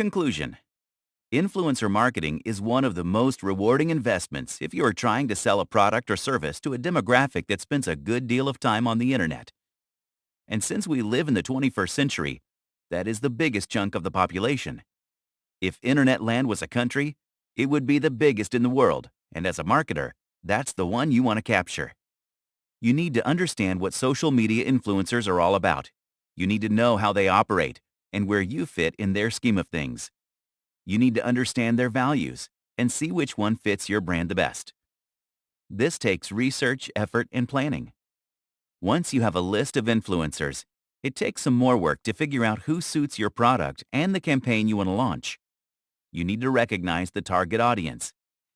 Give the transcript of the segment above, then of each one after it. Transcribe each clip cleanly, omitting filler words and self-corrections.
Conclusion. Influencer marketing is one of the most rewarding investments if you are trying to sell a product or service to a demographic that spends a good deal of time on the internet. And since we live in the 21st century, that is the biggest chunk of the population. If internet land was a country, it would be the biggest in the world, and as a marketer, that's the one you want to capture. You need to understand what social media influencers are all about. You need to know how they operate and where you fit in their scheme of things. You need to understand their values and see which one fits your brand the best. This takes research, effort, and planning. Once you have a list of influencers, it takes some more work to figure out who suits your product and the campaign you want to launch. You need to recognize the target audience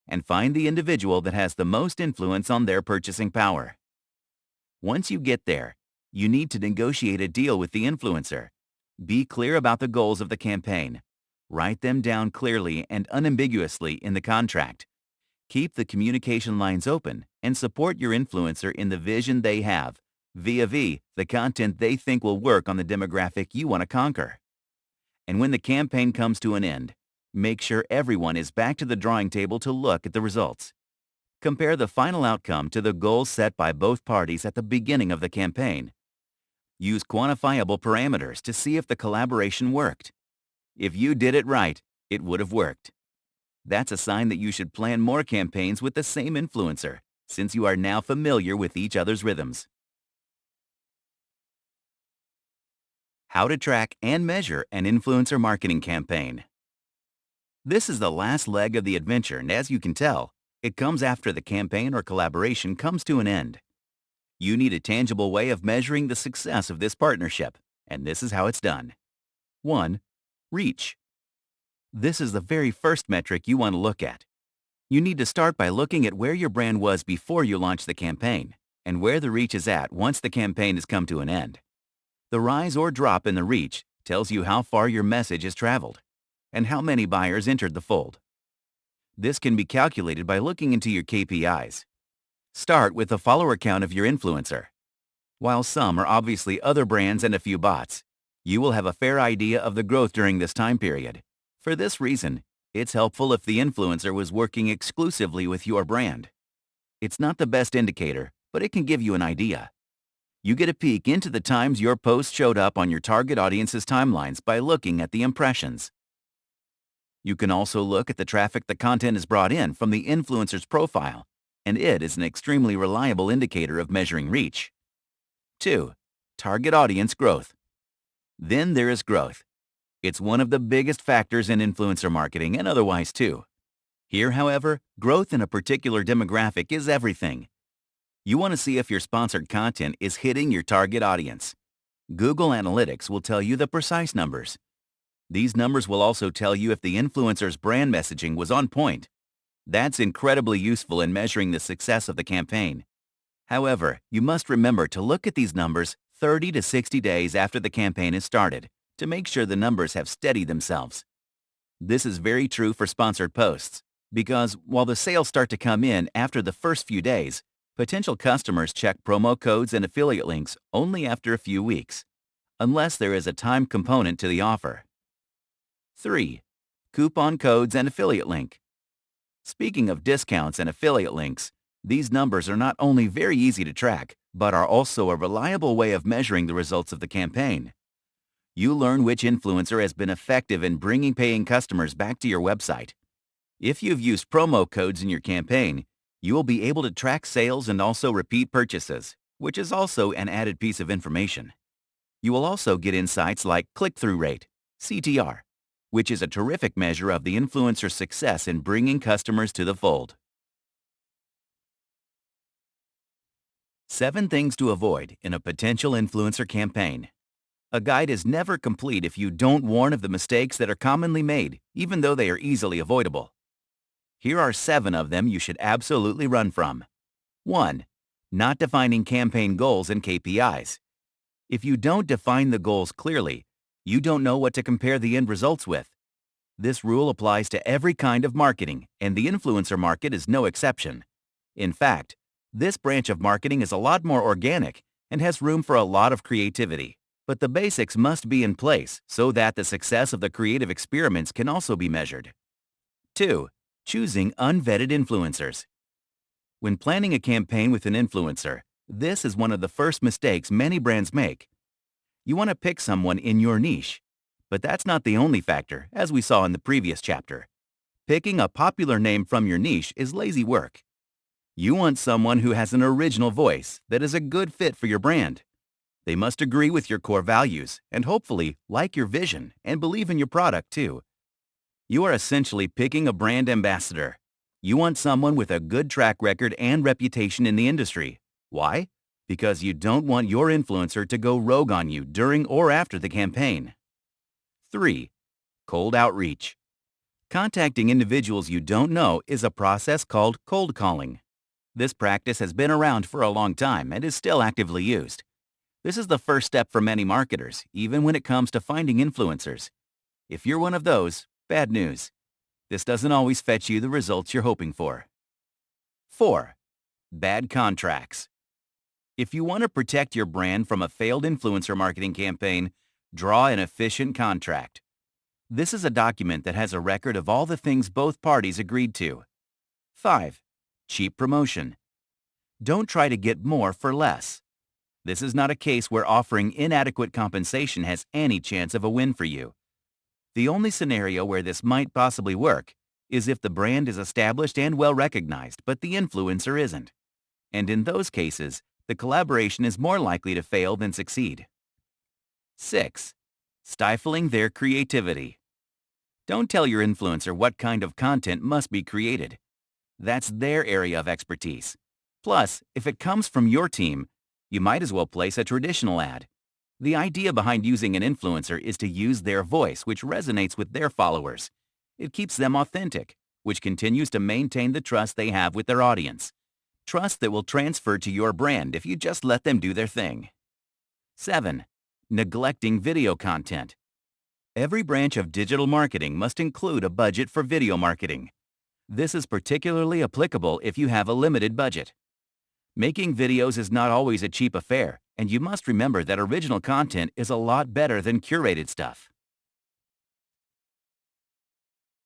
and find the individual that has the most influence on their purchasing power. Once you get there, you need to negotiate a deal with the influencer. Be clear about the goals of the campaign. Write them down clearly and unambiguously in the contract. Keep the communication lines open and support your influencer in the vision they have, vis-a-vis the content they think will work on the demographic you want to conquer. And when the campaign comes to an end, make sure everyone is back to the drawing table to look at the results. Compare the final outcome to the goals set by both parties at the beginning of the campaign. Use quantifiable parameters to see if the collaboration worked. If you did it right, it would have worked. That's a sign that you should plan more campaigns with the same influencer, since you are now familiar with each other's rhythms. How to track and measure an influencer marketing campaign. This is the last leg of the adventure, and as you can tell, it comes after the campaign or collaboration comes to an end. You need a tangible way of measuring the success of this partnership, and this is how it's done. 1. Reach. This is the very first metric you want to look at. You need to start by looking at where your brand was before you launched the campaign, and where the reach is at once the campaign has come to an end. The rise or drop in the reach tells you how far your message has traveled, and how many buyers entered the fold. This can be calculated by looking into your KPIs. Start with the follower count of your influencer. While some are obviously other brands and a few bots, you will have a fair idea of the growth during this time period. For this reason, it's helpful if the influencer was working exclusively with your brand. It's not the best indicator, but it can give you an idea. You get a peek into the times your post showed up on your target audience's timelines by looking at the impressions. You can also look at the traffic the content is brought in from the influencer's profile, and it is an extremely reliable indicator of measuring reach. 2. Target audience growth. Then there is growth. It's one of the biggest factors in influencer marketing and otherwise too. Here, however, growth in a particular demographic is everything. You want to see if your sponsored content is hitting your target audience. Google Analytics will tell you the precise numbers. These numbers will also tell you if the influencer's brand messaging was on point. That's incredibly useful in measuring the success of the campaign. However, you must remember to look at these numbers 30 to 60 days after the campaign is started to make sure the numbers have steadied themselves. This is very true for sponsored posts, because while the sales start to come in after the first few days, potential customers check promo codes and affiliate links only after a few weeks, unless there is a time component to the offer. 3. Coupon codes and affiliate link. Speaking of discounts and affiliate links, these numbers are not only very easy to track, but are also a reliable way of measuring the results of the campaign. You learn which influencer has been effective in bringing paying customers back to your website. If you've used promo codes in your campaign, you will be able to track sales and also repeat purchases, which is also an added piece of information. You will also get insights like click-through rate, CTR, which is a terrific measure of the influencer's success in bringing customers to the fold. 7 things to avoid in a potential influencer campaign. A guide is never complete if you don't warn of the mistakes that are commonly made, even though they are easily avoidable. Here are 7 of them you should absolutely run from. 1. Not defining campaign goals and KPIs. If you don't define the goals clearly, you don't know what to compare the end results with. This rule applies to every kind of marketing, and the influencer market is no exception. In fact, this branch of marketing is a lot more organic and has room for a lot of creativity. But the basics must be in place so that the success of the creative experiments can also be measured. 2. Choosing unvetted influencers. When planning a campaign with an influencer, this is one of the first mistakes many brands make. You want to pick someone in your niche. But that's not the only factor, as we saw in the previous chapter. Picking a popular name from your niche is lazy work. You want someone who has an original voice that is a good fit for your brand. They must agree with your core values and hopefully like your vision and believe in your product too. You are essentially picking a brand ambassador. You want someone with a good track record and reputation in the industry. Why? Because you don't want your influencer to go rogue on you during or after the campaign. 3. Cold outreach. Contacting individuals you don't know is a process called cold calling. This practice has been around for a long time and is still actively used. This is the first step for many marketers, even when it comes to finding influencers. If you're one of those, bad news. This doesn't always fetch you the results you're hoping for. 4. Bad contracts. If you want to protect your brand from a failed influencer marketing campaign, draw an efficient contract. This is a document that has a record of all the things both parties agreed to. 5. Cheap promotion. Don't try to get more for less. This is not a case where offering inadequate compensation has any chance of a win for you. The only scenario where this might possibly work is if the brand is established and well recognized, but the influencer isn't. And in those cases, the collaboration is more likely to fail than succeed. 6. Stifling their creativity. Don't tell your influencer what kind of content must be created. That's their area of expertise. Plus, if it comes from your team, you might as well place a traditional ad. The idea behind using an influencer is to use their voice, which resonates with their followers. It keeps them authentic, which continues to maintain the trust they have with their audience. Trust that will transfer to your brand if you just let them do their thing. 7. Neglecting video content. Every branch of digital marketing must include a budget for video marketing. This is particularly applicable if you have a limited budget. Making videos is not always a cheap affair, and you must remember that original content is a lot better than curated stuff.